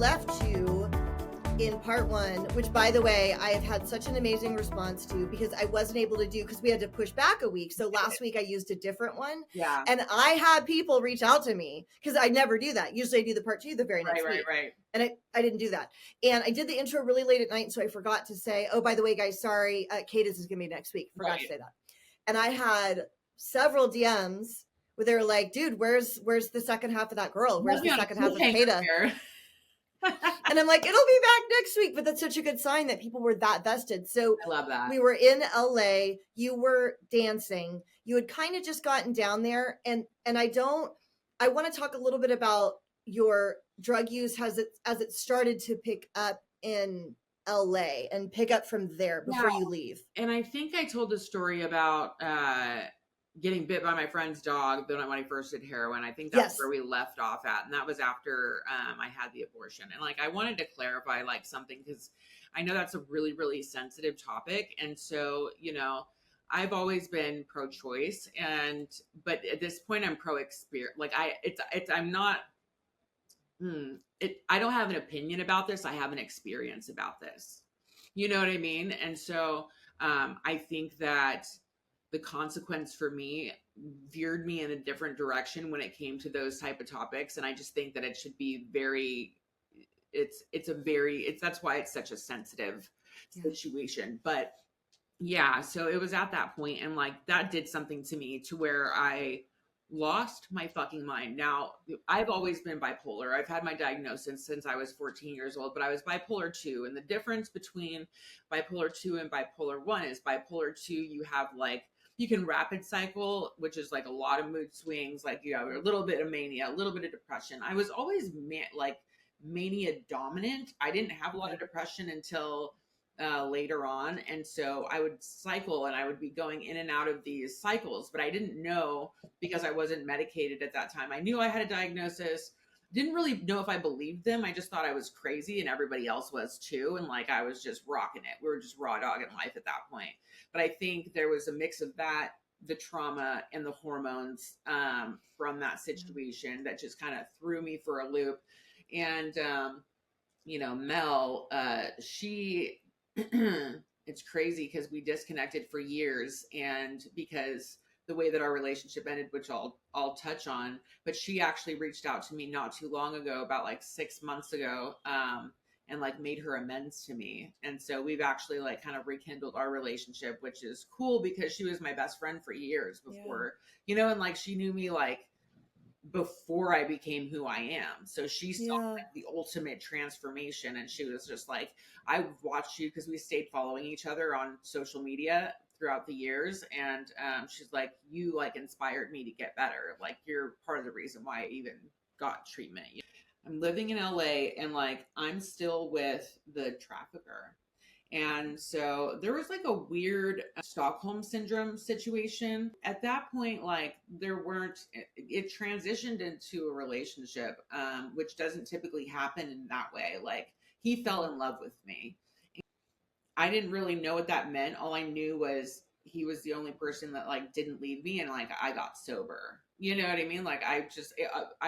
left you in part one, which by the way, I have had such an amazing response to, because I wasn't able to do, because we had to push back a week. So last week I used a different one. Yeah. And I had people reach out to me because I never do that. Usually I do the part two the very next week. Right. And I didn't do that. And I did the intro really late at night. And so I forgot to say, oh, by the way, guys, sorry, Cadence is going to be next week. Forgot to say that. And I had several DMs where they were like, dude, where's the second half of that girl? Where's the second half of Keta? And I'm like, it'll be back next week. But that's such a good sign that people were that vested. So I love that. We were in LA. You were dancing. You had kind of just gotten down there. And I want to talk a little bit about your drug use as it started to pick up in LA and pick up from there before you leave. And I think I told the story about getting bit by my friend's dog when I first did heroin. I think that's where we left off at. And that was after I had the abortion. And like, I wanted to clarify like something, because I know that's a really, really sensitive topic. And so, you know, I've always been pro-choice, but at this point I'm pro-experience. Like I don't have an opinion about this. I have an experience about this. You know what I mean? And so I think that the consequence for me veered me in a different direction when it came to those type of topics. And I just think that it should be that's why it's such a sensitive situation. But yeah, so it was at that point, and like that did something to me to where I lost my fucking mind. Now, I've always been bipolar. I've had my diagnosis since I was 14 years old, but I was bipolar 2. And the difference between bipolar 2 and bipolar 1 is bipolar 2, you have like, you can rapid cycle, which is like a lot of mood swings. Like you have a little bit of mania, a little bit of depression. I was always mania dominant. I didn't have a lot of depression until later on. And so I would cycle and I would be going in and out of these cycles, but I didn't know, because I wasn't medicated at that time. I knew I had a diagnosis, didn't really know if I believed them. I just thought I was crazy and everybody else was too. And like, I was just rocking it. We were just raw dogging life at that point. But I think there was a mix of that, the trauma and the hormones from that situation that just kind of threw me for a loop. And, you know, Mel, it's crazy because we disconnected for years, and because the way that our relationship ended, which I'll touch on, but she actually reached out to me not too long ago, about like 6 months ago, and like made her amends to me. And so we've actually like kind of rekindled our relationship, which is cool because she was my best friend for years before, you know, and like she knew me like before I became who I am. So she saw like the ultimate transformation, and she was just like, I watched you, because we stayed following each other on social media throughout the years, and she's like, you like inspired me to get better. Like you're part of the reason why I even got treatment. I'm living in LA, and like I'm still with the trafficker. And so there was like a weird Stockholm syndrome situation. At that point, like it transitioned into a relationship, which doesn't typically happen in that way. Like he fell in love with me. I didn't really know what that meant. All I knew was he was the only person that like didn't leave me, and like I got sober. You know what I mean? Like I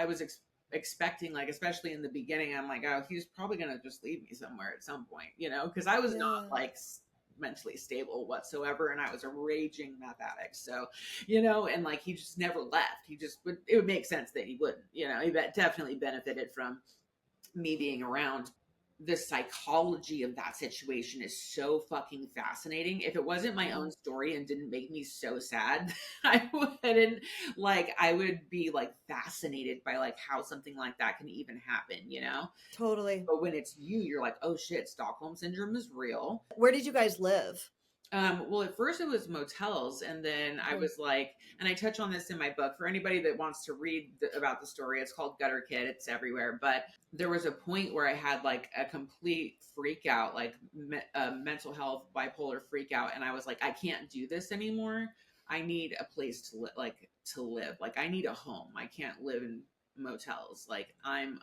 was expecting, like, especially in the beginning, I'm like, oh, he's probably gonna just leave me somewhere at some point, you know, because I was not like mentally stable whatsoever, and I was a raging meth addict. So, you know, and like he just never left. It would make sense that he wouldn't, you know. He definitely benefited from me being around. The psychology of that situation is so fucking fascinating. If it wasn't my own story and didn't make me so sad, I would be like fascinated by like how something like that can even happen, you know? Totally. But when it's you're like, oh shit, Stockholm syndrome is real. Where did you guys live? Well, at first it was motels, and then I was like, and I touch on this in my book for anybody that wants to read about the story. It's called Gutter Kid. It's everywhere. But there was a point where I had like a complete freak out, like mental health, bipolar freak out. And I was like, I can't do this anymore. I need a place to live. Like I need a home. I can't live in motels. Like I'm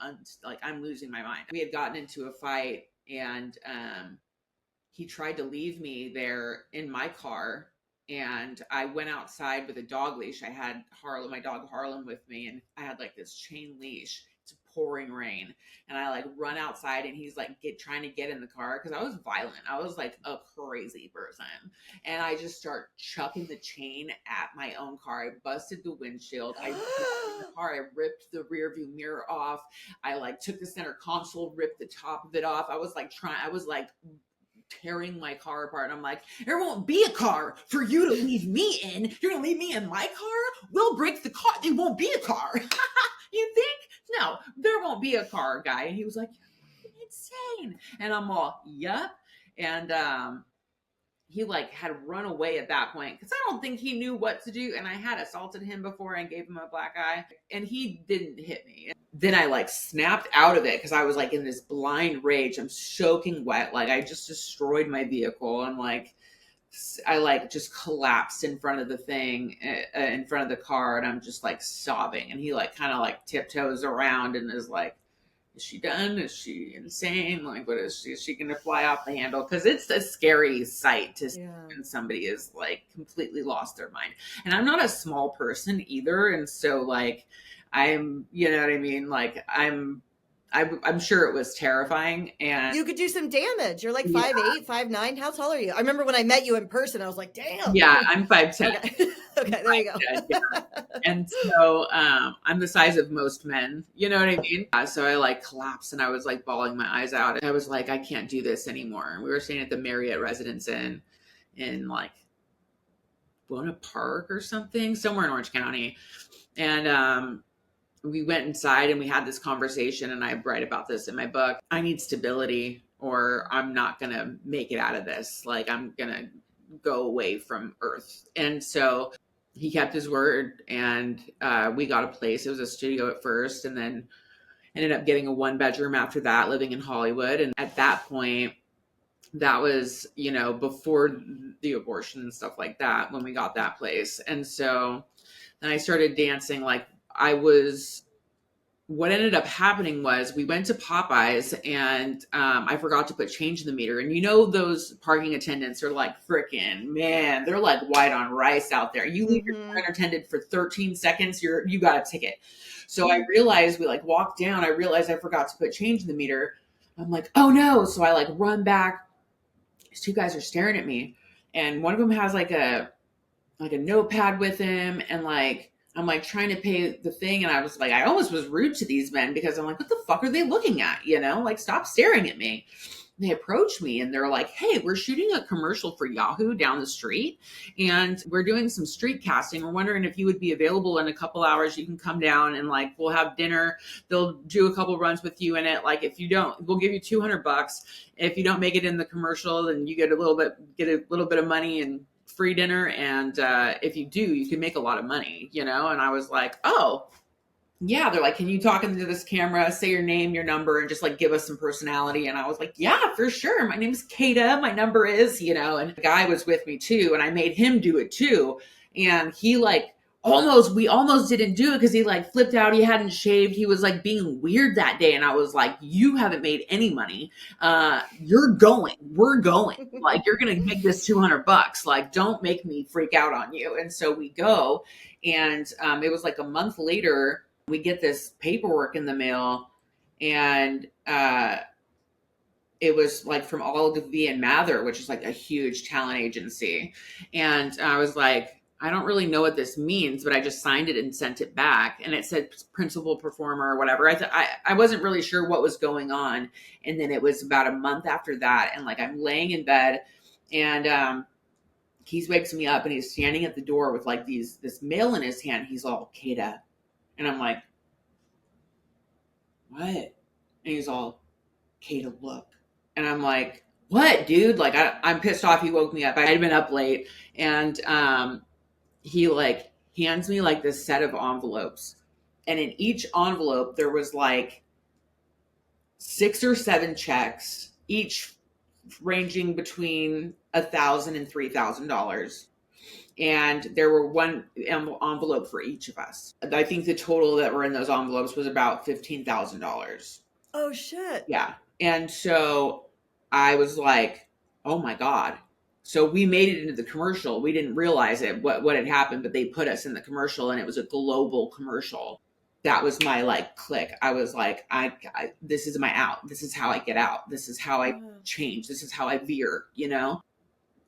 losing my mind. We had gotten into a fight, and, he tried to leave me there in my car, and I went outside with a dog leash. I had my dog Harlem with me, and I had like this chain leash. It's pouring rain. And I like run outside and he's like trying to get in the car because I was violent. I was like a crazy person. And I just start chucking the chain at my own car. I busted the windshield. I jumped in the car. I ripped the rear view mirror off. I like took the center console, ripped the top of it off. I was like tearing my car apart. And I'm like, there won't be a car for you to leave me in. You're gonna leave me in my car? We'll break the car. It won't be a car. You think? No, there won't be a car, guy. And he was like, you're insane. And I'm all, yep. And he like had run away at that point because I don't think he knew what to do. And I had assaulted him before and gave him a black eye, and he didn't hit me. Then I like snapped out of it because I was like in this blind rage. I'm soaking wet. Like I just destroyed my vehicle. And like, I like just collapsed in front of the thing, in front of the car. And I'm just like sobbing. And he like kind of like tiptoes around and is like, is she done? Is she insane? Like, what is she? Is she going to fly off the handle? Because it's a scary sight to see when somebody is like completely lost their mind. And I'm not a small person either. And so like, I'm, you know what I mean? Like I'm sure it was terrifying. And you could do some damage. You're like 5'8", 5'9". How tall are you? I remember when I met you in person, I was like, damn. Yeah, I'm 5'10". Okay, there you go. Yeah. And so I'm the size of most men, you know what I mean? So I like collapsed and I was like bawling my eyes out. And I was like, I can't do this anymore. And we were staying at the Marriott Residence Inn in like Buena Park or something, somewhere in Orange County. And we went inside and we had this conversation, and I write about this in my book. I need stability or I'm not going to make it out of this. Like I'm going to go away from Earth. And so he kept his word, and we got a place. It was a studio at first, and then ended up getting a 1-bedroom after that, living in Hollywood. And at that point, that was, you know, before the abortion and stuff like that, when we got that place. And so then I started dancing. Like what ended up happening was we went to Popeyes, and I forgot to put change in the meter. And you know, those parking attendants are like freaking, man, they're like white on rice out there. You leave your car unattended for 13 seconds, you got a ticket. So I realized, we like walked down, I realized I forgot to put change in the meter. I'm like, oh no. So I like run back. These two guys are staring at me, and one of them has like a notepad with him, and like, I'm like trying to pay the thing. And I was like, I almost was rude to these men because I'm like, what the fuck are they looking at? You know, like, stop staring at me. And they approached me and they're like, hey, we're shooting a commercial for Yahoo down the street, and we're doing some street casting. We're wondering if you would be available in a couple hours. You can come down and like, we'll have dinner. They'll do a couple runs with you in it. Like, if you don't, we'll give you $200. If you don't make it in the commercial, then you get a little bit of money and free dinner. And if you do, you can make a lot of money, you know? And I was like, oh yeah. They're like, can you talk into this camera, say your name, your number, and just like give us some personality? And I was like, yeah, for sure. My name's Keta. My number is, you know, and the guy was with me too. And I made him do it too. And he like, we almost didn't do it because he like flipped out. He hadn't shaved. He was like being weird that day. And I was like, you haven't made any money. We're going, like, you're going to make this $200. Like, don't make me freak out on you. And so we go, and it was like a month later, we get this paperwork in the mail, and it was like from Ogilvy and Mather, which is like a huge talent agency. And I was like, I don't really know what this means, but I just signed it and sent it back. And it said principal performer or whatever. I wasn't really sure what was going on. And then it was about a month after that. And like, I'm laying in bed, and he wakes me up, and he's standing at the door with like this mail in his hand. He's all, Keta. And I'm like, what? And he's all, Keta, look. And I'm like, what, dude? Like, I'm pissed off. He woke me up. I had been up late. And he like hands me like this set of envelopes, and in each envelope there was like 6 or 7 checks, each ranging between $1,000 and $3,000. And there were one envelope for each of us. I think the total that were in those envelopes was about $15,000. Oh shit. Yeah. And so I was like, oh my God. So we made it into the commercial. We didn't realize it, what had happened, but they put us in the commercial, and it was a global commercial. that was my like click. I was like, I this is my out. This is how I get out. This is how I change. This is how I veer, you know?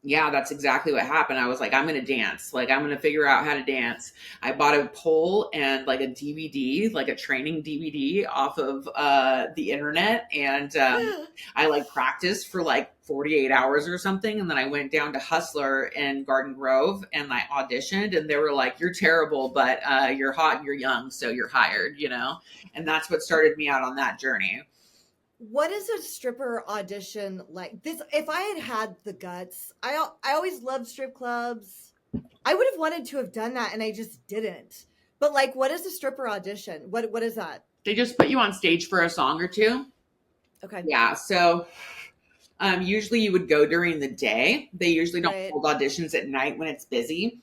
Yeah, that's exactly what happened. I was like, I'm going to dance. Like, I'm going to figure out how to dance. I bought a pole and like a DVD, like a training DVD off of the internet. And I like practiced for like 48 hours or something. And then I went down to Hustler in Garden Grove and I auditioned. And they were like, you're terrible, but you're hot and you're young. So you're hired, you know? And that's what started me out on that journey. What is a stripper audition like? This, if I had the guts, I always loved strip clubs. I would have wanted to have done that, and I just didn't. But like, what is a stripper audition? What is that? They just put you on stage for a song or two. Okay. Yeah. So usually you would go during the day. They usually don't hold auditions at night when it's busy.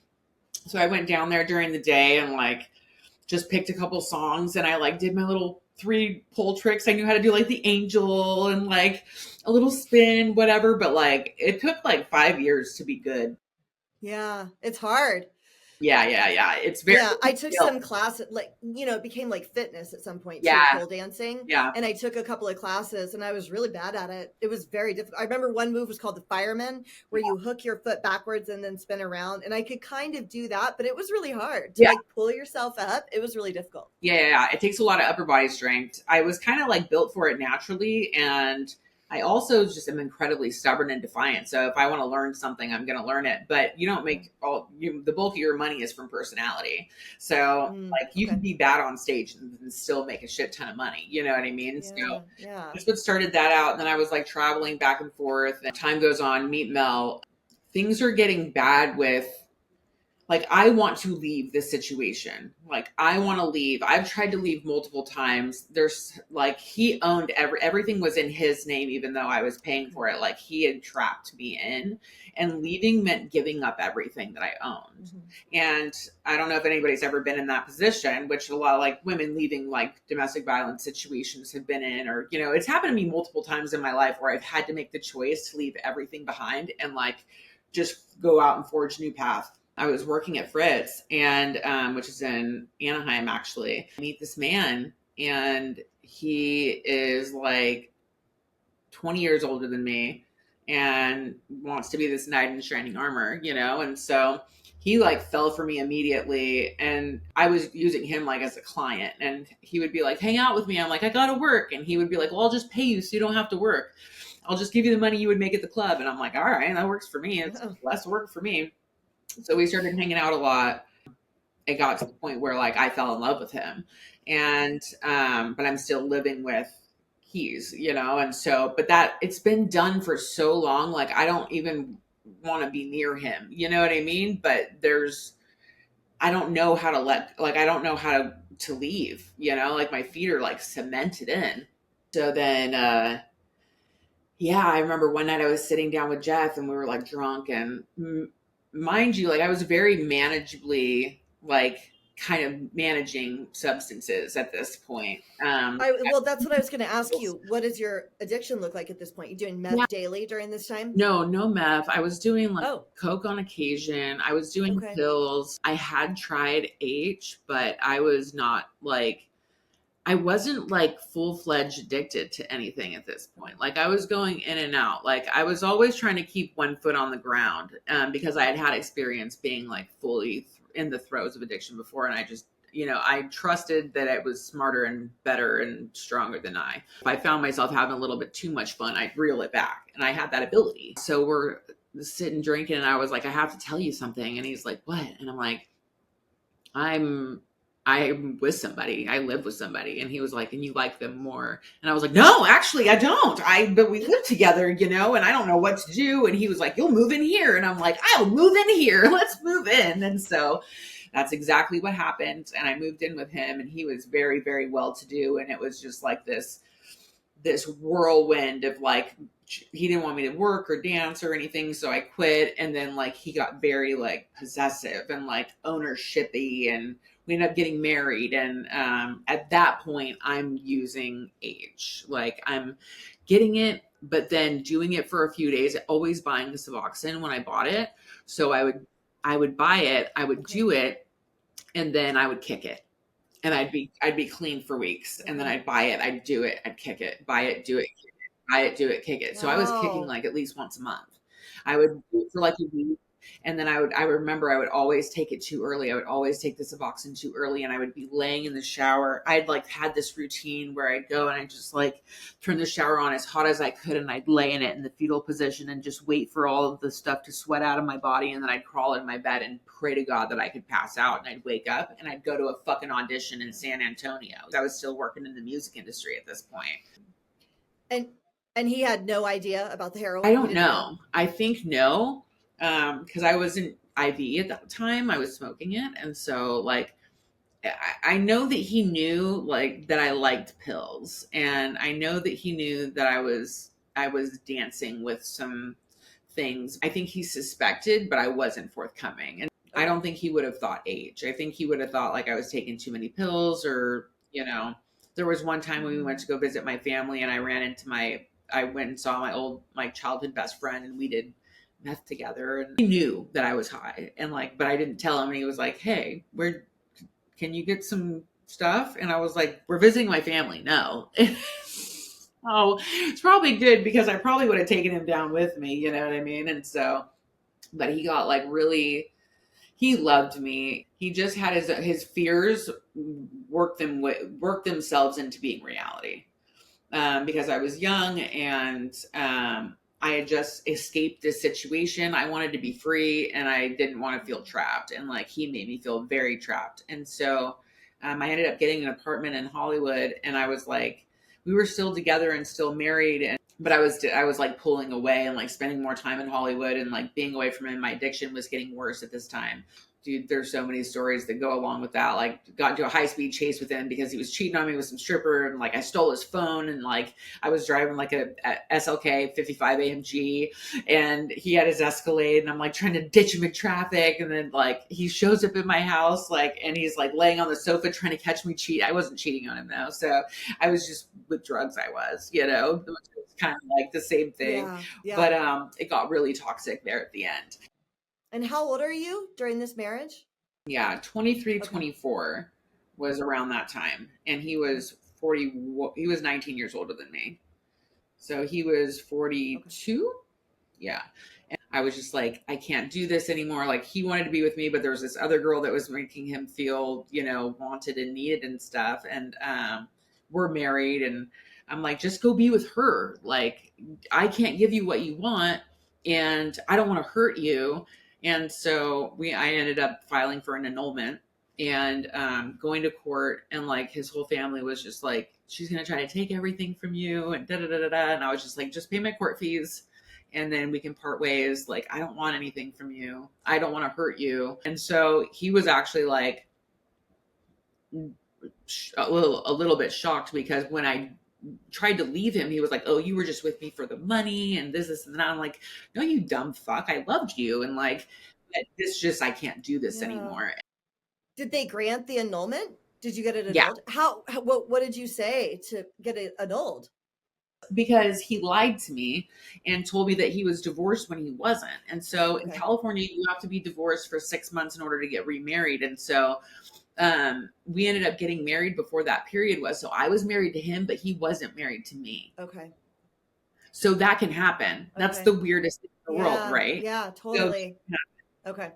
So I went down there during the day and like just picked a couple songs and I like did my little 3 pole tricks. I knew how to do like the angel and like a little spin, whatever. But like it took like 5 years to be good. Yeah, it's hard. Yeah. It's very. Yeah, I took some classes, like, you know, it became like fitness at some point too, pole dancing. Yeah. And I took a couple of classes and I was really bad at it. It was very difficult. I remember one move was called the fireman, where you hook your foot backwards and then spin around. And I could kind of do that, but it was really hard to like pull yourself up. It was really difficult. Yeah. It takes a lot of upper body strength. I was kind of like built for it naturally. And I also just am incredibly stubborn and defiant. So if I want to learn something, I'm going to learn it. But you don't make the bulk of your money is from personality. So like you can be bad on stage and still make a shit ton of money. You know what I mean? So that's what started that out. And then I was like traveling back and forth. And time goes on, meet Mel. Things are getting bad with, like, I want to leave this situation. Like, I want to leave. I've tried to leave multiple times. There's like, he owned everything was in his name, even though I was paying for it. Like, he had trapped me in, and leaving meant giving up everything that I owned. And I don't know if anybody's ever been in that position, which a lot of like women leaving like domestic violence situations have been in, or, you know, it's happened to me multiple times in my life where I've had to make the choice to leave everything behind and like just go out and forge a new path. I was working at Fritz, and which is in Anaheim, actually. I meet this man, and he is like 20 years older than me and wants to be this knight in shining armor, you know? And so he like fell for me immediately, and I was using him like as a client, and he would be like, hang out with me. I'm like, I gotta work. And he would be like, well, I'll just pay you so you don't have to work. I'll just give you the money you would make at the club. And I'm like, all right, that works for me. It's less work for me. So we started hanging out a lot. It got to the point where like I fell in love with him, and but I'm still living with Keys, you know. And so, but that it's been done for so long, like I don't even want to be near him, you know what I mean? But I don't know how to I don't know how to leave, you know, like my feet are like cemented in. So then yeah, I remember one night I was sitting down with Jeff and we were like drunk, and mind you, like I was very manageably like kind of managing substances at this point. Well, that's what I was going to ask you. What does your addiction look like at this point? You doing meth daily during this time? No meth. I was doing like coke on occasion. I was doing pills. I had tried H, but I was not like, I wasn't like full-fledged addicted to anything at this point. Like I was going in and out. Like I was always trying to keep one foot on the ground because I had experience being like fully in the throes of addiction before. And I just, you know, I trusted that it was smarter and better and stronger than I. If I found myself having a little bit too much fun, I'd reel it back. And I had that ability. So we're sitting drinking and I was like, I have to tell you something. And he's like, what? And I'm like, I'm with somebody. I live with somebody. And he was like, and you like them more? And I was like, no, actually I don't. But we live together, you know, and I don't know what to do. And he was like, you'll move in here. And I'm like, I'll move in here. Let's move in. And so that's exactly what happened. And I moved in with him, and he was very, very well to do. And it was just like this whirlwind of like, he didn't want me to work or dance or anything. So I quit. And then like, he got very like possessive and like ownershipy, and we ended up getting married. And at that point I'm using H, like I'm getting it, but then doing it for a few days, always buying the Suboxone when I bought it. So I would buy it, I would do it, and then I would kick it. and I'd be clean for weeks, and then I'd buy it, I'd do it, I'd kick it, buy it, do it, kick it, buy it, do it, kick it. So I was kicking Wow. like at least once a month. I would do it for like a week, and then I remember I would always take it too early. I would always take the Suboxone too early, and I would be laying in the shower. I'd like had this routine where I'd go and I'd just like turn the shower on as hot as I could, and I'd lay in it in the fetal position and just wait for all of the stuff to sweat out of my body, and then I'd crawl in my bed and pray to God that I could pass out, and I'd wake up and I'd go to a fucking audition in San Antonio. I was still working in the music industry at this point. And he had no idea about the heroin? I don't know. I think no, because I wasn't IV at that time. I was smoking it, and so like I know that he knew like that I liked pills, and I know that he knew that I was dancing with some things. I think he suspected, but I wasn't forthcoming, and I don't think he would have thought age. I think he would have thought like I was taking too many pills, or you know. There was one time when we went to go visit my family, and I went and saw my childhood best friend, and we did meth together, and he knew that I was high, and like, but I didn't tell him, and he was like, "Hey, can you get some stuff?" And I was like, "We're visiting my family." No. Oh, it's probably good because I probably would have taken him down with me, you know what I mean? And so, but he got like really, he loved me. He just had his fears work themselves into being reality. Because I was young, and I had just escaped this situation. I wanted to be free, and I didn't want to feel trapped. And like he made me feel very trapped. And so I ended up getting an apartment in Hollywood, and I was like, we were still together and still married, but I was like pulling away and like spending more time in Hollywood, and like being away from him. My addiction was getting worse at this time. Dude, there's so many stories that go along with that. Like, got into a high-speed chase with him because he was cheating on me with some stripper, and like I stole his phone, and like I was driving like a SLK 55 AMG, and he had his Escalade, and I'm like trying to ditch him in traffic, and then like he shows up at my house, like, and he's like laying on the sofa trying to catch me cheat. I wasn't cheating on him though, so I was just with drugs. I was, you know, it was kind of like the same thing, but it got really toxic there at the end. And how old are you during this marriage? Yeah, 23, 24 was around that time. And he was 40, he was 19 years older than me. So he was 42. Yeah. And I was just like, I can't do this anymore. Like, he wanted to be with me, but there was this other girl that was making him feel, you know, wanted and needed and stuff. And we're married, and I'm like, just go be with her. Like, I can't give you what you want, and I don't want to hurt you. And so I ended up filing for an annulment, and going to court, and like his whole family was just like, she's gonna try to take everything from you, and da da da da da. And I was just like, just pay my court fees, and then we can part ways. Like, I don't want anything from you. I don't want to hurt you. And so he was actually like a little bit shocked, because when I tried to leave him, he was like, "Oh, you were just with me for the money and this and that." I'm like, "No, you dumb fuck. I loved you, and like, this just, I can't do this anymore." Did they grant the annulment? Did you get it annulled? Yeah. What did you say to get it annulled? Because he lied to me and told me that he was divorced when he wasn't. And so in California, you have to be divorced for 6 months in order to get remarried. And so we ended up getting married before that period was. So I was married to him, but he wasn't married to me. Okay. So that can happen. That's the weirdest thing in the world, right? Yeah, totally. Okay.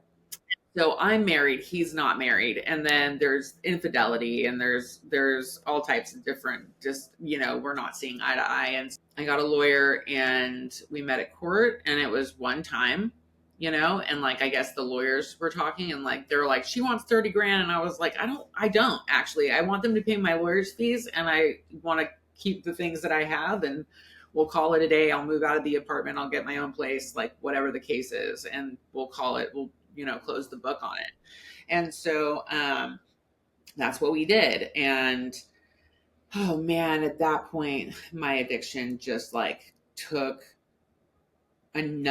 So I'm married, he's not married. And then there's infidelity, and there's all types of different, just, you know, we're not seeing eye to eye. And I got a lawyer, and we met at court, and it was one time, you know, and like, I guess the lawyers were talking, and like, they were like, she wants 30 grand. And I was like, I don't actually, I want them to pay my lawyer's fees, and I want to keep the things that I have, and we'll call it a day. I'll move out of the apartment. I'll get my own place, like whatever the case is. And we'll you know, close the book on it. And so that's what we did. And oh man, at that point, my addiction just like took on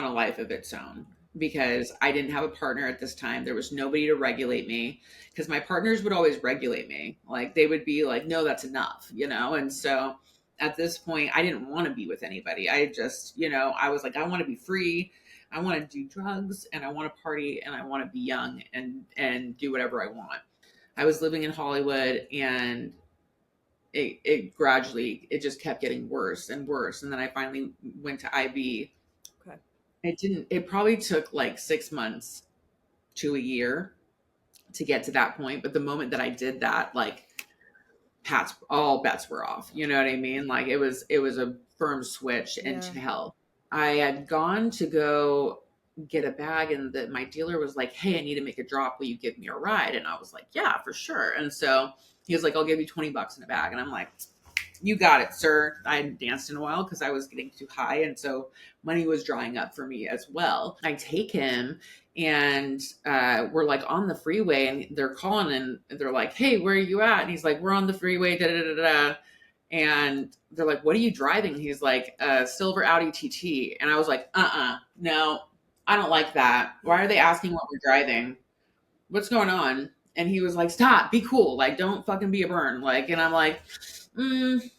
a life of its own, because I didn't have a partner at this time. There was nobody to regulate me, because my partners would always regulate me. Like, they would be like, no, that's enough, you know? And so at this point, I didn't want to be with anybody. I just, you know, I was like, I want to be free. I want to do drugs and I want to party and I want to be young and do whatever I want. I was living in Hollywood, and it gradually, it just kept getting worse and worse. And then I finally went to IB. Okay. It probably took like 6 months to a year to get to that point. But the moment that I did that, like, all bets were off. You know what I mean? Like, it was a firm switch into hell. I had gone to go get a bag, and my dealer was like, "Hey, I need to make a drop. Will you give me a ride?" And I was like, "Yeah, for sure." And so he was like, "I'll give you $20 in a bag." And I'm like, "You got it, sir." I hadn't danced in a while because I was getting too high, and so money was drying up for me as well. I take him, and we're like on the freeway, and they're calling, and they're like, "Hey, where are you at?" And he's like, "We're on the freeway, da da da da." And they're like, "What are you driving?" He's like, "A silver Audi TT." And I was like, no, I don't like that. Why are they asking what we're driving? What's going on? And he was like, "Stop, be cool. Like, don't fucking be a burn." Like, and I'm like,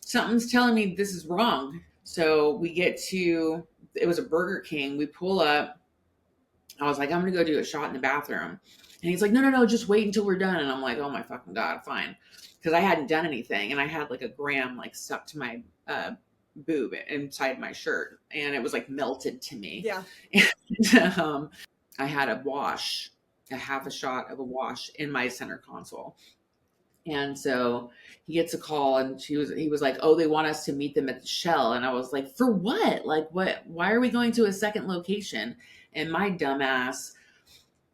something's telling me this is wrong. So we get to, it was a Burger King. We pull up. I was like, "I'm going to go do a shot in the bathroom." And he's like, no, just wait until we're done. And I'm like, "Oh my fucking God, fine." Because I hadn't done anything. And I had like a gram like stuck to my boob inside my shirt. And it was like melted to me. Yeah. And, I had a half a shot of a wash in my center console. And so he gets a call, and he was like, "Oh, they want us to meet them at the Shell." And I was like, "For what? Like, what? Why are we going to a second location?" And my dumbass,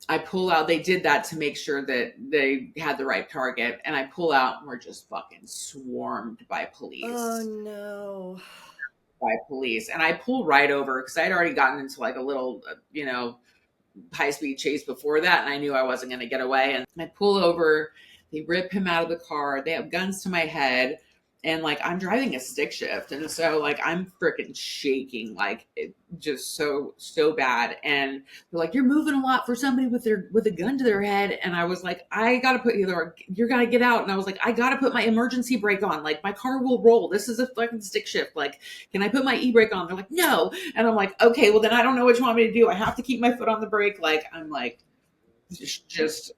I pull out. They did that to make sure that they had the right target. And I pull out, and we're just fucking swarmed by police. Oh no. By police. And I pull right over because I'd already gotten into like a little, high-speed chase before that, and I knew I wasn't going to get away. And I pull over, they rip him out of the car, they have guns to my head, and like I'm driving a stick shift, and so like I'm freaking shaking, like it just so bad. And they're like, "You're moving a lot for somebody with a gun to their head." And I was like, "I gotta put you're gotta get out." And I was like, "I gotta put my emergency brake on, like my car will roll, this is a fucking stick shift, like can I put my e-brake on?" They're like, "No." And I'm like, "Okay, well then I don't know what you want me to do. I have to keep my foot on the brake." Like I'm like just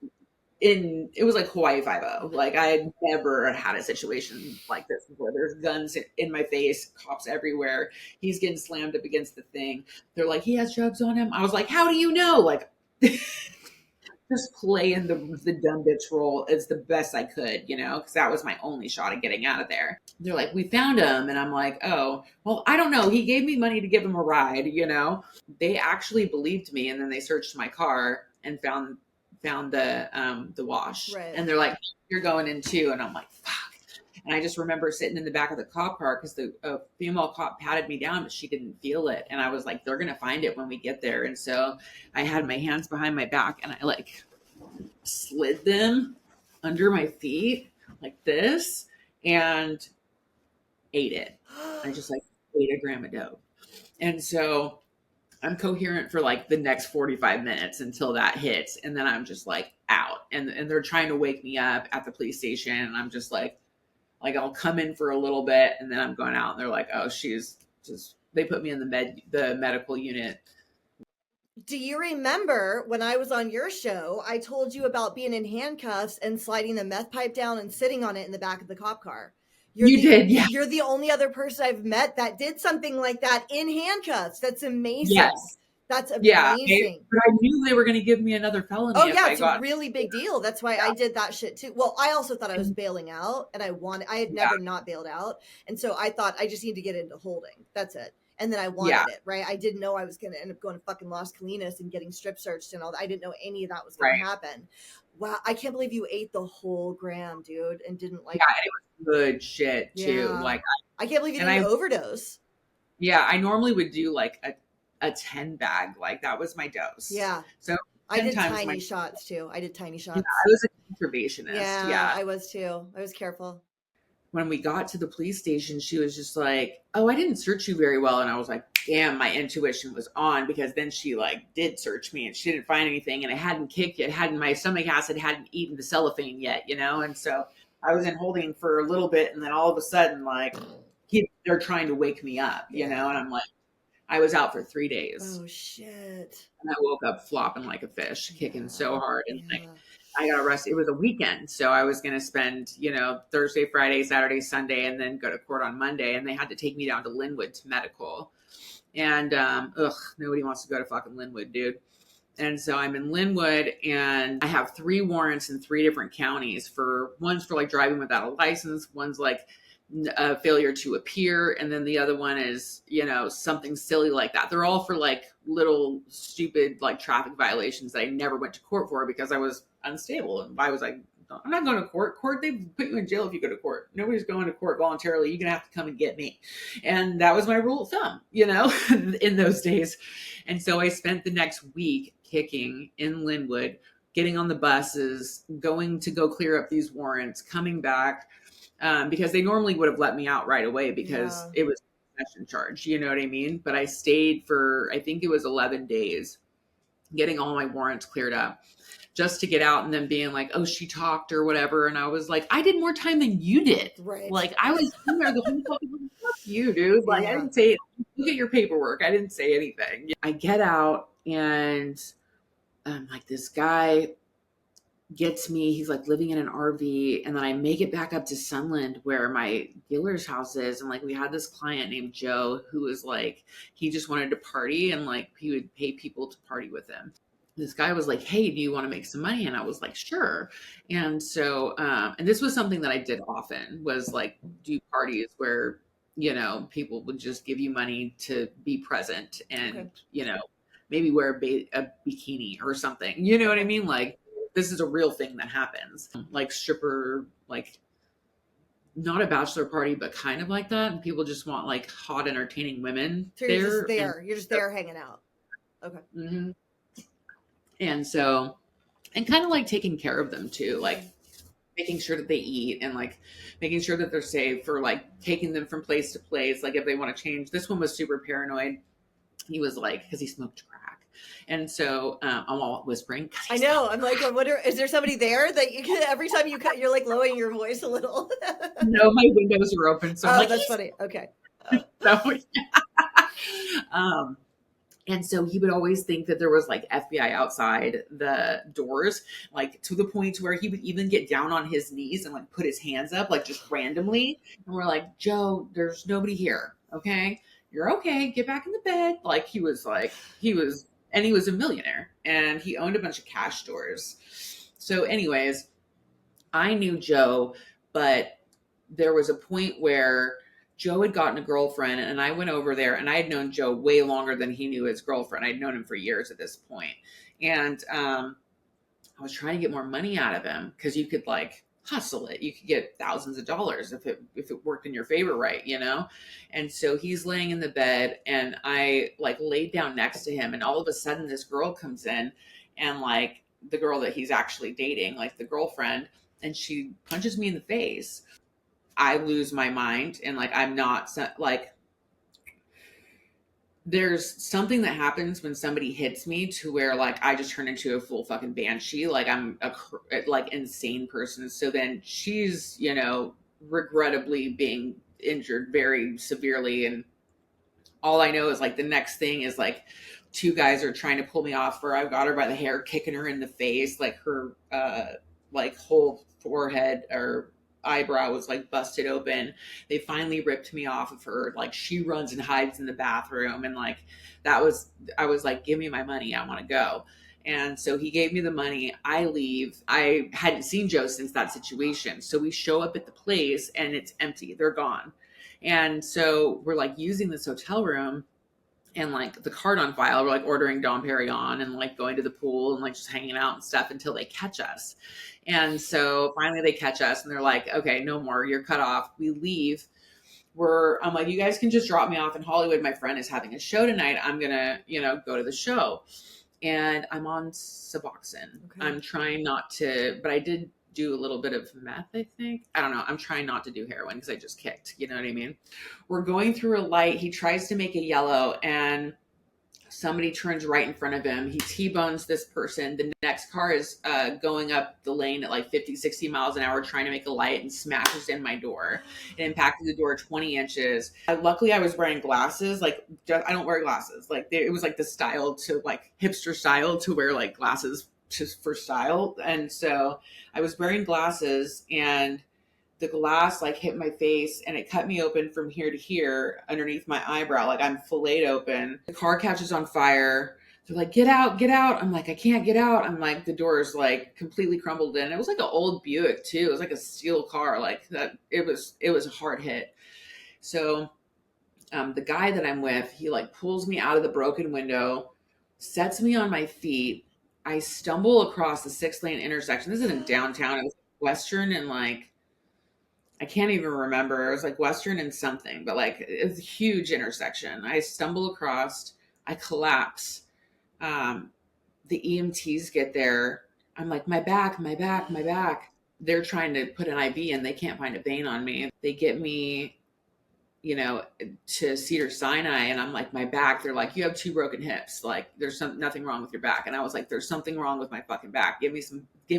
it was like Hawaii 5-0. Like I had never had a situation like this before. There's guns in my face, cops everywhere. He's getting slammed up against the thing. They're like, "He has drugs on him." I was like, "How do you know?" Like just playing the dumb bitch role as the best I could, because that was my only shot at getting out of there. They're like, "We found him." And I'm like, "Oh, well, I don't know. He gave me money to give him a ride, They actually believed me, and then they searched my car and found the wash. Right. And they're like, "You're going in too." And I'm like, "Fuck." And I just remember sitting in the back of the cop car because the female cop patted me down, but she didn't feel it. And I was like, "They're going to find it when we get there." And so I had my hands behind my back, and I like slid them under my feet like this and ate it. I just like ate a gram of dope. And so I'm coherent for like the next 45 minutes until that hits. And then I'm just like out, and they're trying to wake me up at the police station. And I'm just like I'll come in for a little bit, and then I'm going out, and they're like, "Oh, they put me in the medical unit." Do you remember when I was on your show, I told you about being in handcuffs and sliding the meth pipe down and sitting on it in the back of the cop car? You did, yeah. You're the only other person I've met that did something like that in handcuffs. That's amazing. Yes. That's amazing. Yeah, but I knew they were going to give me another felony. Oh yeah, it's a really big deal. That's why I did that shit too. Well, I also thought I was bailing out, and I had never not bailed out, and so I thought I just need to get into holding. That's it. And then I wanted it, right? I didn't know I was going to end up going to fucking Las Colinas and getting strip searched and all that. I didn't know any of that was going to happen. Wow, I can't believe you ate the whole gram, dude, and didn't like. Yeah, it was good shit too. Like I can't believe you didn't overdose. Yeah, I normally would do like a 10 bag. Like that was my dose. Yeah. So I did tiny shots too. I did tiny shots. Yeah, I was a conservationist. Yeah, I was too. I was careful. When we got to the police station, she was just like, "Oh, I didn't search you very well." And I was like, damn, my intuition was on, because then she like did search me and she didn't find anything, and it hadn't kicked yet. My stomach acid hadn't eaten the cellophane yet, And so I was in holding for a little bit, and then all of a sudden, like they're trying to wake me up, and I'm like, I was out for 3 days. Oh shit. And I woke up flopping like a fish, kicking Yeah. so hard. And like, Yeah. I got arrested. It was a weekend. So I was going to spend, Thursday, Friday, Saturday, Sunday, and then go to court on Monday. And they had to take me down to Linwood to medical. And, nobody wants to go to fucking Linwood, dude. And so I'm in Linwood and I have 3 warrants in 3 different counties one's for like driving without a license. One's like a failure to appear. And then the other one is, something silly like that. They're all for like little stupid, like traffic violations that I never went to court for because I was unstable. And I was like, I'm not going to court. They put you in jail if you go to court. Nobody's going to court voluntarily. You're going to have to come and get me. And that was my rule of thumb, in those days. And so I spent the next week kicking in Linwood, getting on the buses, going to go clear up these warrants, coming back, because they normally would have let me out right away because it was a possession charge. You know what I mean? But I stayed for, I think it was 11 days, getting all my warrants cleared up just to get out and then being like, oh, she talked or whatever. And I was like, I did more time than you did. Right. Like I was in there the whole fucking fuck you, dude. Like I didn't say, look at your paperwork. I didn't say anything. I get out and like this guy gets me. He's like living in an RV. And then I make it back up to Sunland where my dealer's house is. And like we had this client named Joe who was like, he just wanted to party and like he would pay people to party with him. This guy was like, hey, do you want to make some money? And I was like, sure. And so, and this was something that I did often was like do parties where, people would just give you money to be present and, maybe wear a bikini or something, you know what I mean? Like this is a real thing that happens, like stripper, like not a bachelor party, but kind of like that. And people just want like hot, entertaining women. So you're just there. You're just there hanging out. Okay. Mm-hmm. And so, and kind of like taking care of them too, like making sure that they eat and like making sure that they're safe or like taking them from place to place. Like if they want to change, this one was super paranoid. He was like, because he smoked crack. And so I'm all whispering. I know. I'm like, I wonder, is there somebody there that you can, every time you cut, you're like lowering your voice a little? No, my windows are open. So I'm like, that's funny. Okay. So, yeah. And so he would always think that there was like FBI outside the doors, like to the point where he would even get down on his knees and like put his hands up, like just randomly. And we're like, Joe, there's nobody here. Okay. You're okay. Get back in the bed. Like he was a millionaire and he owned a bunch of cash stores. So anyways, I knew Joe, but there was a point where Joe had gotten a girlfriend and I went over there and I had known Joe way longer than he knew his girlfriend. I'd known him for years at this point. And I was trying to get more money out of him because you could like hustle it. You could get thousands of dollars if it worked in your favor, right? And so he's laying in the bed and I like laid down next to him and all of a sudden this girl comes in and like the girl that he's actually dating, like the girlfriend, and she punches me in the face. I lose my mind and like I'm not like there's something that happens when somebody hits me to where like I just turn into a full fucking banshee, like I'm a like insane person. So then she's regrettably being injured very severely, and all I know is like the next thing is like 2 guys are trying to pull me off where I've got her by the hair, kicking her in the face, like her like whole forehead or eyebrow was like busted open. They finally ripped me off of her. Like she runs and hides in the bathroom and like I was like, give me my money, I want to go. And so he gave me the money. I leave. I hadn't seen Joe since that situation. So we show up at the place and it's empty. They're gone. And so we're like using this hotel room and like the card on file. We're like ordering Dom Perignon and like going to the pool and like just hanging out and stuff until they catch us. And so finally they catch us and they're like, okay, no more, you're cut off. We leave. I'm like, you guys can just drop me off in Hollywood. My friend is having a show tonight. I'm going to, go to the show. And I'm on Suboxone. Okay. I'm trying not to, but I did do a little bit of meth, I think. I don't know. I'm trying not to do heroin because I just kicked. You know what I mean? We're going through a light. He tries to make a yellow and somebody turns right in front of him. He T-bones this person. The next car is going up the lane at like 50, 60 miles an hour, trying to make a light, and smashes in my door. It impacted the door 20 inches. Luckily, I was wearing glasses. Like, I don't wear glasses. Like, it was like the style to like hipster style to wear like glasses just for style. And so I was wearing glasses, and the glass like hit my face and it cut me open from here to here underneath my eyebrow. Like, I'm filleted open. The car catches on fire. They're like, get out, get out. I'm like, I can't get out. I'm like, the door is like completely crumbled in. It was like an old Buick too. It was like a steel car. Like that. It was a hard hit. So the guy that I'm with, he like pulls me out of the broken window, sets me on my feet. I stumble across the 6-lane intersection. This isn't downtown. It was Western and like, I can't even remember. It was like Western and something, but like it's a huge intersection. I stumble across, I collapse. The EMTs get there. I'm like, my back, my back, my back. They're trying to put an IV in. They can't find a vein on me. They get me, to Cedar Sinai, and I'm like, my back. They're like, you have 2 broken hips. Like, there's nothing wrong with your back. And I was like, there's something wrong with my fucking back. Give me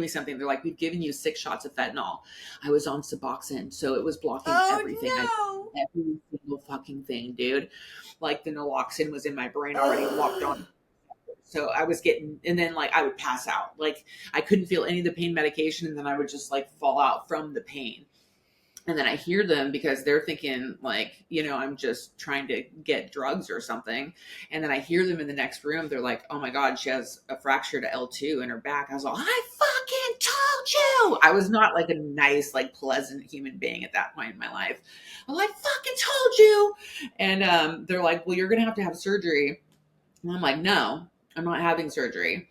something. They're like, we've given you 6 shots of fentanyl. I was on Suboxone, so it was blocking everything. No. Every single fucking thing, dude. Like, the naloxone was in my brain already, locked on. So I was getting, and then like I would pass out. Like, I couldn't feel any of the pain medication, and then I would just like fall out from the pain. And then I hear them because they're thinking like, I'm just trying to get drugs or something. And then I hear them in the next room. They're like, oh my God, she has a fractured L2 in her back. I was like, I fucking told you. I was not like a nice, like pleasant human being at that point in my life. I'm like, fucking told you. And they're like, well, you're going to have surgery. And I'm like, no, I'm not having surgery.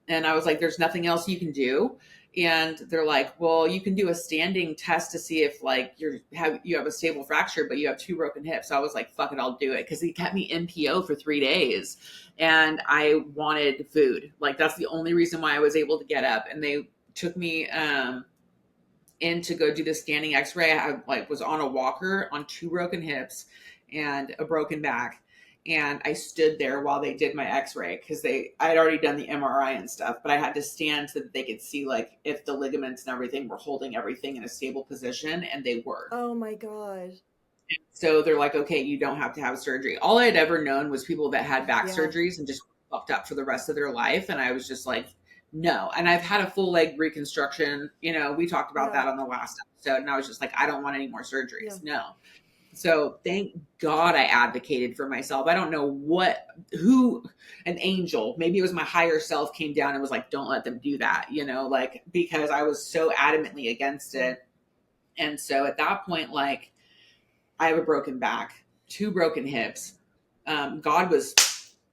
And I was like, there's nothing else you can do. And they're like, well, you can do a standing test to see if like you have a stable fracture, but you have 2 broken hips. So I was like, fuck it, I'll do it. Cause he kept me NPO for 3 days and I wanted food. Like, that's the only reason why I was able to get up. And they took me in to go do the standing x-ray. I like was on a walker on 2 broken hips and a broken back. And I stood there while they did my x-ray because I had already done the MRI and stuff, but I had to stand so that they could see like if the ligaments and everything were holding everything in a stable position, and they were. Oh my God. So they're like, okay, you don't have to have surgery. All I had ever known was people that had back surgeries and just fucked up for the rest of their life. And I was just like, no. And I've had a full leg reconstruction. We talked about that on the last episode. And I was just like, I don't want any more surgeries. No. So thank God I advocated for myself. I don't know who an angel, maybe it was my higher self, came down and was like, don't let them do that, like, because I was so adamantly against it. And so at that point, like, I have a broken back, 2 broken hips. God was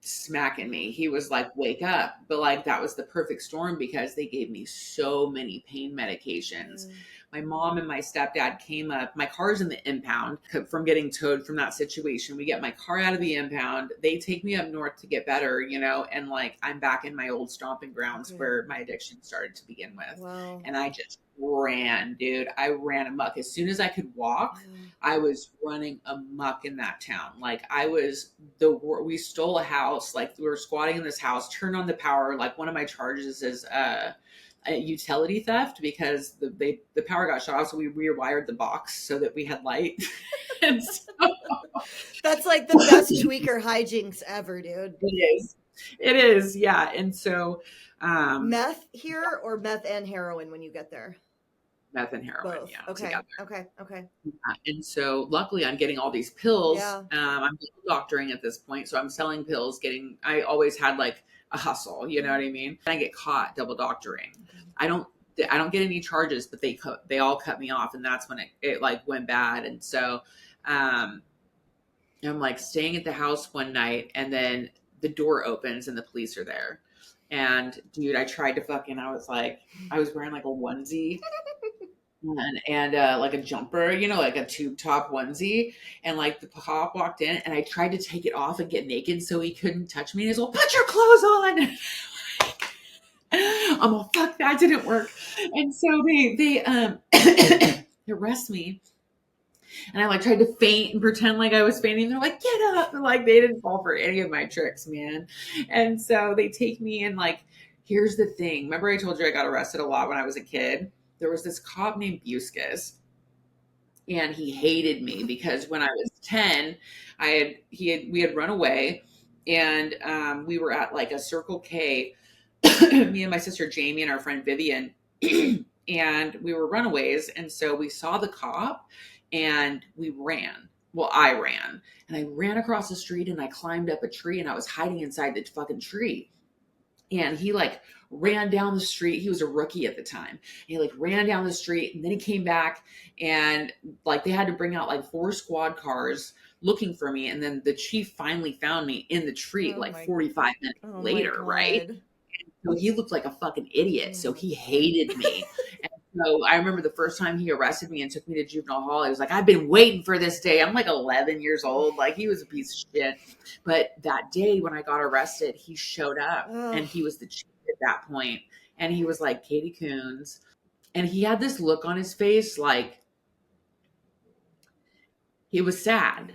smacking me. He was like, wake up. But like, that was the perfect storm because they gave me so many pain medications. My mom and my stepdad came up. My car's in the impound from getting towed from that situation. We get my car out of the impound. They take me up north to get better, and like, I'm back in my old stomping grounds where my addiction started to begin with. Wow. And I just ran, dude. I ran amok. As soon as I could walk, I was running amok in that town. Like, we stole a house. Like, we were squatting in this house, turned on the power. Like, one of my charges is, a utility theft because the power got shut off, so we rewired the box so that we had light. And so, that's like the best tweaker hijinks ever, dude. It is, yeah. And so meth here or meth and heroin when you get there? Meth and heroin. Both. Yeah, okay. Together. Okay. And so luckily I'm getting all these pills. I'm doctoring at this point, so I'm selling pills. I always had like a hustle, you know what I mean? I get caught double doctoring. I don't get any charges, but they all cut me off, and that's when it like went bad. And so I'm like staying at the house one night, and then the door opens and the police are there. And dude, I tried to I was wearing like a onesie and like a jumper, like a tube top onesie. And like the cop walked in and I tried to take it off and get naked so he couldn't touch me. And he's like, put your clothes on. I'm all, fuck, that didn't work. And so they arrest me. And I like tried to faint and pretend like I was fainting. They're like, get up. And like, they didn't fall for any of my tricks, man. And so they take me and like, here's the thing. Remember I told you I got arrested a lot when I was a kid? There was this cop named Buscus, and he hated me because when I was 10, we had run away, and we were at like a Circle K, me and my sister Jamie and our friend Vivian, and we were runaways. And so we saw the cop and we ran. Well, I ran, and I ran across the street, and I climbed up a tree, and I was hiding inside the fucking tree. And he like ran down the street. He was a rookie at the time. He like ran down the street, and then he came back, and like they had to bring out like 4 squad cars looking for me. And then the chief finally found me in the tree like 45 minutes later, right? So he looked like a fucking idiot. So he hated me. And so I remember the first time he arrested me and took me to juvenile hall, I was like, I've been waiting for this day. I'm like 11 years old. Like, he was a piece of shit. But that day when I got arrested, he showed up and he was the chief at that point. And he was like, Katie Coons. And he had this look on his face like he was sad,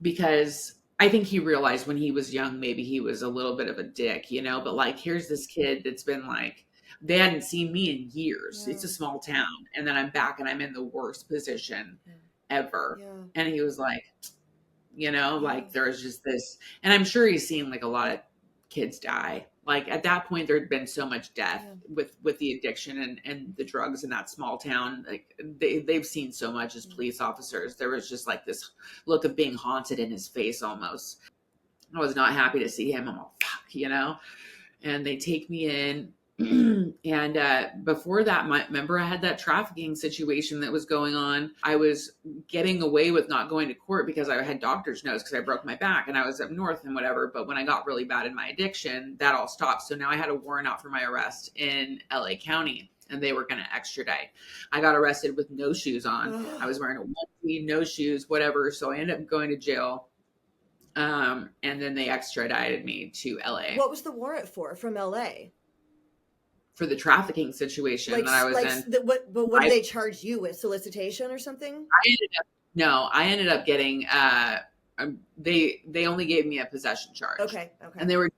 because I think he realized when he was young, maybe he was a little bit of a dick, you know, but like, here's this kid that's been like, they hadn't seen me in years. Yeah. It's a small town. And then I'm back and I'm in the worst position ever. Yeah. And he was like, you know, like there's just this, and I'm sure he's seen like a lot of kids die. Like at that point, there'd been so much death with the addiction and the drugs in that small town. Like they've seen so much as police officers. There was just like this look of being haunted in his face almost. I was not happy to see him. I'm all, fuck, you know? And they take me in. And before that, remember I had that trafficking situation that was going on. I was getting away with not going to court because I had doctor's notes because I broke my back and I was up north and whatever. But when I got really bad in my addiction, that all stopped. So now I had a warrant out for my arrest in LA County, and they were going to extradite. I got arrested with no shoes on. I was wearing a onesie, no shoes, whatever. So I ended up going to jail. And then they extradited me to LA. What was the warrant for from LA? For the trafficking situation that I was in. What did they charge you with? Solicitation or something? I ended up getting, they only gave me a possession charge. Okay. And they were,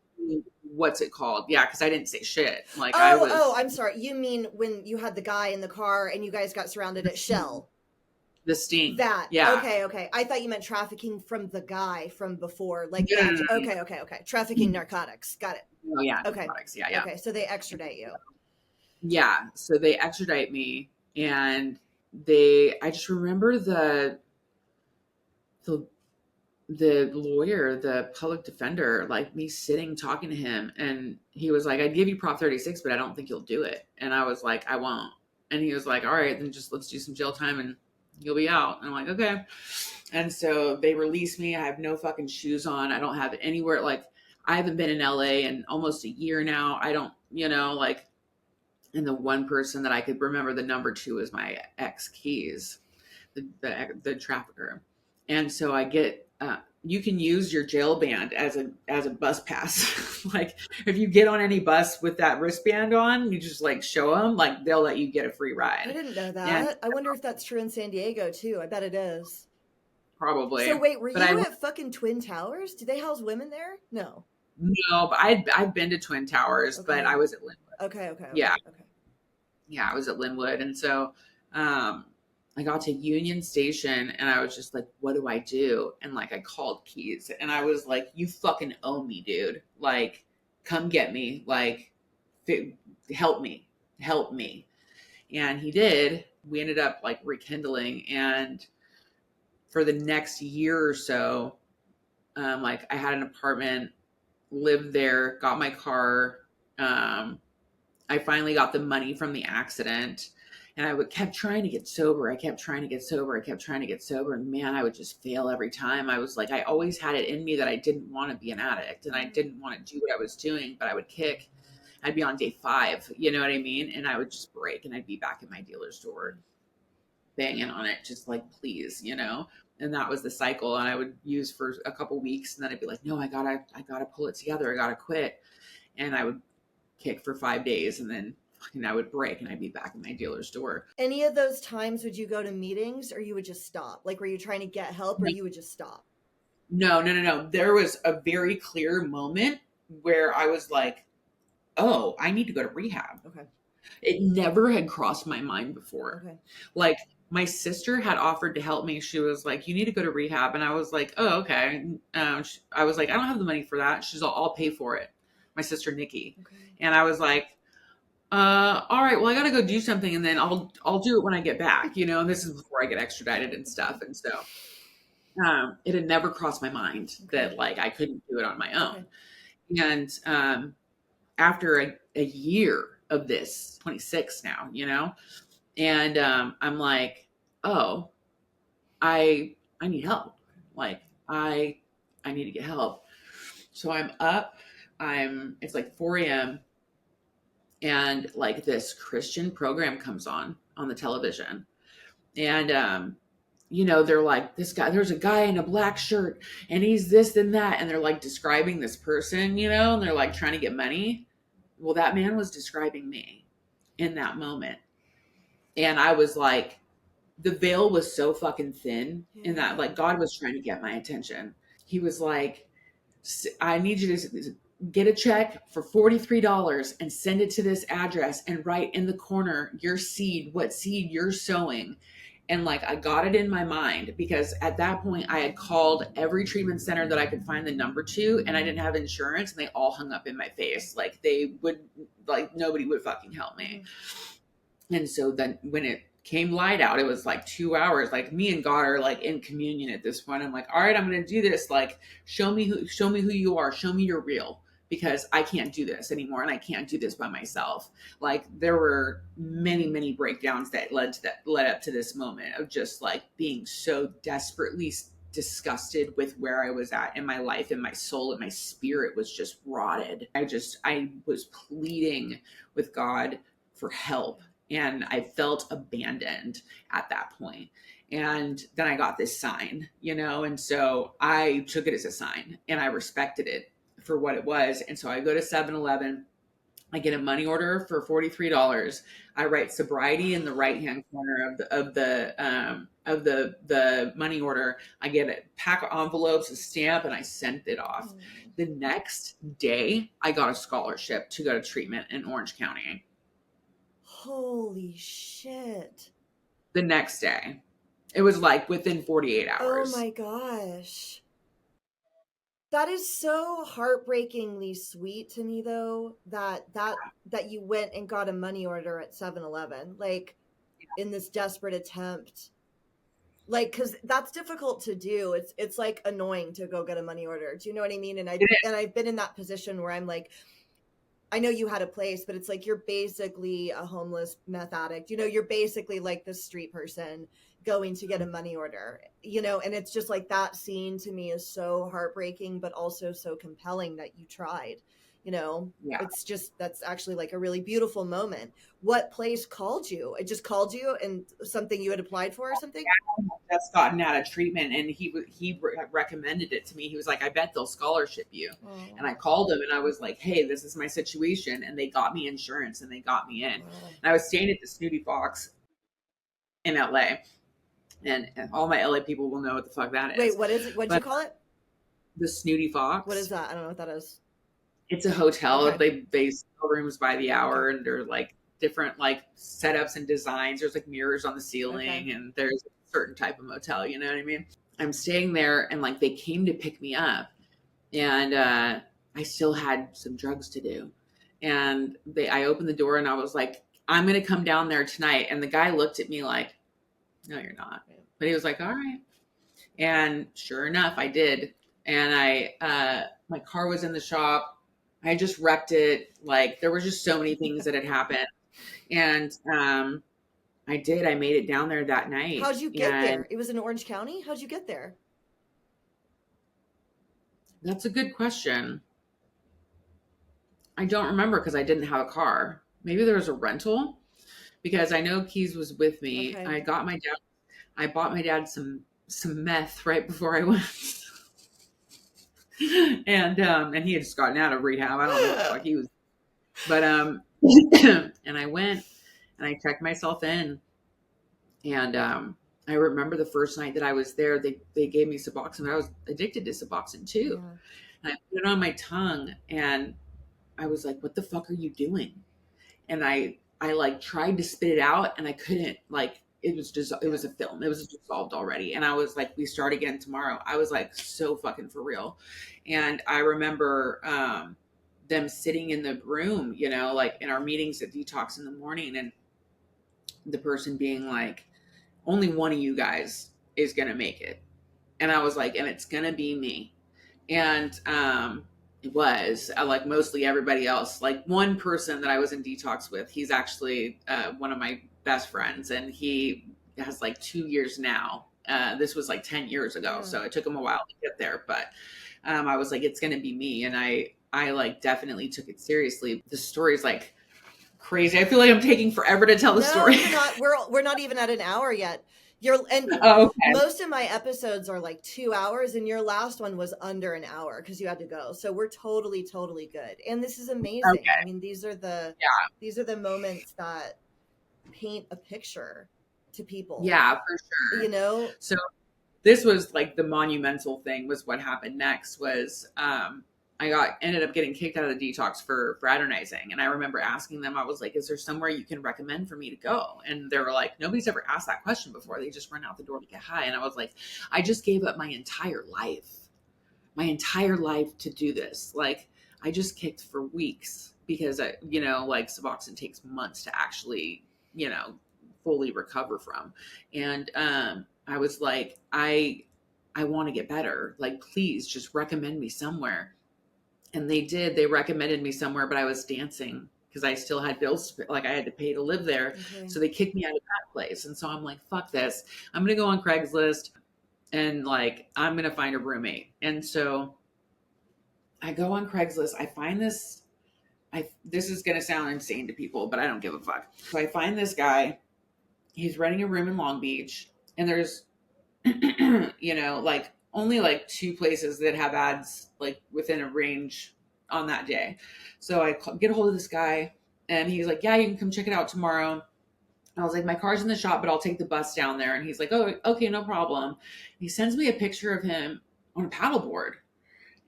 what's it called? Yeah, because I didn't say shit. Like I'm sorry. You mean when you had the guy in the car and you guys got surrounded at Shell? The sting. That. Yeah. Okay. I thought you meant trafficking from the guy from before. Like that. Okay. Trafficking narcotics. Got it. Oh yeah. Okay. Narcotics. Yeah. Okay. So they extradite you. Yeah. So they extradite me, and I just remember the lawyer, the public defender, like me sitting talking to him, and he was like, I'd give you Prop 36, but I don't think you'll do it. And I was like, I won't. And he was like, all right, then just let's do some jail time and you'll be out. And I'm like, okay. And so they release me. I have no fucking shoes on. I don't have anywhere. Like, I haven't been in LA in almost a year now. I don't, like, and the one person that I could remember the number to is my ex Keys, the trafficker. And so I get, you can use your jail band as a bus pass. Like, if you get on any bus with that wristband on, you just like show them, like they'll let you get a free ride. I didn't know that. And I wonder if that's true in San Diego too. I bet it is. Probably. So wait, were you at fucking Twin Towers? Do they house women there? No, but I've been to Twin Towers, but I was at Linwood. Okay. Yeah, I was at Linwood. And so, I got to Union Station and I was just like, what do I do? And like, I called Keys and I was like, you fucking owe me, dude. Like, come get me. Like, help me. And he did. We ended up like rekindling. And for the next year or so, like I had an apartment, lived there, got my car. I finally got the money from the accident. And I kept trying to get sober. And man, I would just fail every time. I was like, I always had it in me that I didn't want to be an addict and I didn't want to do what I was doing, but I would kick. I'd be on day 5, you know what I mean? And I would just break and I'd be back at my dealer's door banging on it, just like, please, And that was the cycle. And I would use for a couple weeks and then I'd be like, no, I gotta pull it together. I gotta quit. And I would kick for 5 days and then and I would break and I'd be back in my dealer's door. Any of those times would you go to meetings or you would just stop? Like, were you trying to get help or you would just stop? No. There was a very clear moment where I was like, oh, I need to go to rehab. Okay. It never had crossed my mind before. Okay. Like, my sister had offered to help me. She was like, you need to go to rehab. And I was like, oh, okay. I was like, I don't have the money for that. She's all, I'll pay for it. My sister, Nikki. Okay. And I was like, all right, well, I got to go do something and then I'll do it when I get back, you know, and this is before I get extradited and stuff. And so, it had never crossed my mind that like I couldn't do it on my own. Okay. And, after a year of this, 26 now, you know, and, I'm like, oh, I need help. Like I need to get help. So I'm up, it's like 4 a.m. and like this Christian program comes on the television. And, you know, they're like, this guy, there's a guy in a black shirt and he's this and that. And they're like describing this person, you know, and they're like trying to get money. Well, that man was describing me in that moment. And I was like, the veil was so fucking thin in that, like, God was trying to get my attention. He was like, I need you to get a check for $43 and send it to this address and write in the corner your seed, what seed you're sowing. And like, I got it in my mind because at that point I had called every treatment center that I could find the number to, and I didn't have insurance, and they all hung up in my face. Like they would, like nobody would fucking help me. And so then when it came light out, it was like 2 hours, like me and God are like in communion at this point. I'm like, all right, I'm going to do this. Like, show me who you are. Show me you're real, because I can't do this anymore. And I can't do this by myself. Like there were many, many breakdowns that led up to this moment of just like being so desperately disgusted with where I was at in my life, and my soul and my spirit was just rotted. I was pleading with God for help. And I felt abandoned at that point. And then I got this sign, you know, and so I took it as a sign and I respected it for what it was. And so I go to 7-Eleven, I get a money order for $43. I write sobriety in the right-hand corner of the money order. I get a pack of envelopes, a stamp, and I sent it off. The next day, I got a scholarship to go to treatment in Orange County. Holy shit. The next day. It was like within 48 hours. Oh my gosh. That is so heartbreakingly sweet to me though, that you went and got a money order at 7-Eleven, like in this desperate attempt. Like, cause that's difficult to do. It's like annoying to go get a money order. Do you know what I mean? And I've been in that position where I'm like, I know you had a place, but it's like you're basically a homeless meth addict. You know, you're basically like this street person going to get a money order, you know, and it's just like that scene to me is so heartbreaking, but also so compelling that you tried, you know. Yeah. It's just, that's actually like a really beautiful moment. What place called you? It just called you, and something you had applied for or something? I had just gotten out of treatment, and he recommended it to me. He was like, I bet they'll scholarship you. Oh. And I called him and I was like, hey, this is my situation. And they got me insurance and they got me in. Oh. And I was staying at the Snooty Fox in LA. And all my LA people will know what the fuck that is. Wait, what is it? What'd you call it? The Snooty Fox. What is that? I don't know what that is. It's a hotel. Okay. They sell rooms by the hour, and they're like different like setups and designs. There's like mirrors on the ceiling, and there's a certain type of motel, you know what I mean? I'm staying there, and like they came to pick me up, and I still had some drugs to do. And I opened the door and I was like, I'm going to come down there tonight. And the guy looked at me like, no, you're not. But he was like, all right. And sure enough, I did. And my car was in the shop. I just wrecked it. Like there were just so many things that had happened. And I did. I made it down there that night. How'd you get there? It was in Orange County? How'd you get there? That's a good question. I don't remember because I didn't have a car. Maybe there was a rental, because I know Keys was with me. Okay. I bought my dad some meth right before I went. And he had just gotten out of rehab. I don't know what the fuck he was. But And I went and I checked myself in. And I remember the first night that I was there, they gave me Suboxone. I was addicted to Suboxone too. Yeah. And I put it on my tongue and I was like, what the fuck are you doing? And I like tried to spit it out and I couldn't. Like it was just, it was a film. It was dissolved already. And I was like, we start again tomorrow. I was like so fucking for real. And I remember them sitting in the room, you know, like in our meetings at Detox in the morning, and the person being like, only one of you guys is gonna make it. And I was like, and it's gonna be me. And it was like mostly everybody else. Like one person that I was in detox with, he's actually one of my best friends, and he has like 2 years now. This was like 10 years ago, so it took him a while to get there. But I was like, it's gonna be me, and I like definitely took it seriously. The story's like crazy. I feel like I'm taking forever to tell the story. We're not even at an hour yet. Most of my episodes are like 2 hours, and your last one was under an hour because you had to go. So we're totally good. And this is amazing. Okay. I mean, these are the moments that paint a picture to people. Yeah, for sure. You know? So this was like the monumental thing. Was what happened next was I ended up getting kicked out of the detox for fraternizing. And I remember asking them, I was like, is there somewhere you can recommend for me to go? And they were like, nobody's ever asked that question before. They just run out the door to get high. And I was like, I just gave up my entire life to do this. Like I just kicked for weeks because you know, like Suboxone takes months to actually, you know, fully recover from. And I was like, I want to get better. Like, please just recommend me somewhere. And they did. They recommended me somewhere, but I was dancing because I still had bills, like I had to pay to live there. Okay. So they kicked me out of that place. And so I'm like, fuck this. I'm going to go on Craigslist and like, I'm going to find a roommate. And so I go on Craigslist. I find this, this is going to sound insane to people, but I don't give a fuck. So I find this guy, he's renting a room in Long Beach, and there's, you know, like only like 2 places that have ads like within a range on that day. So I get a hold of this guy, and he's like, yeah, you can come check it out tomorrow. I was like, my car's in the shop, but I'll take the bus down there. And he's like, oh, okay, no problem. He sends me a picture of him on a paddleboard.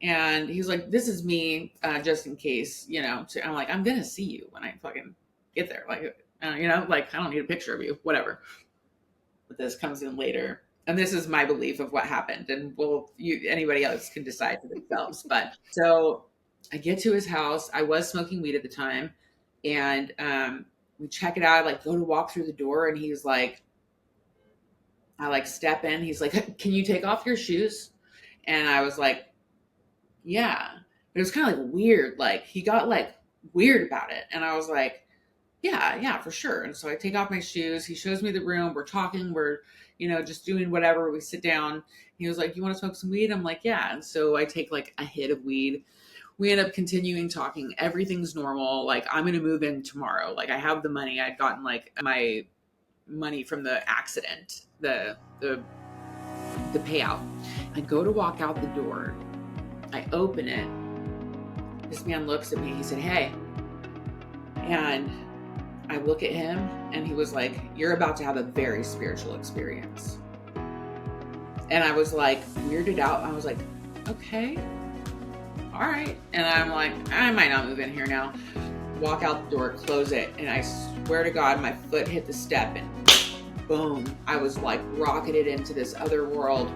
And he's like, this is me, just in case, you know. I'm like, I'm going to see you when I fucking get there. Like, you know, like I don't need a picture of you, whatever. But this comes in later. And this is my belief of what happened. And anybody else can decide for themselves. But so I get to his house. I was smoking weed at the time. And we check it out. I like go to walk through the door. And he's like, I like step in. He's like, can you take off your shoes? And I was like, yeah. It was kind of like weird. Like he got like weird about it. And I was like, yeah, for sure. And so I take off my shoes. He shows me the room. We're talking. We're, you know, just doing whatever. We sit down. He was like, you want to smoke some weed? I'm like, yeah. And so I take like a hit of weed. We end up continuing talking. Everything's normal. Like I'm going to move in tomorrow. Like I have the money. I'd gotten like my money from the accident, the payout. I go to walk out the door. I open it. This man looks at me. He said, hey. And I look at him, and he was like, you're about to have a very spiritual experience. And I was like weirded out. I was like, okay, all right. And I'm like, I might not move in here now. Walk out the door, close it. And I swear to God, my foot hit the step, and boom, I was like rocketed into this other world.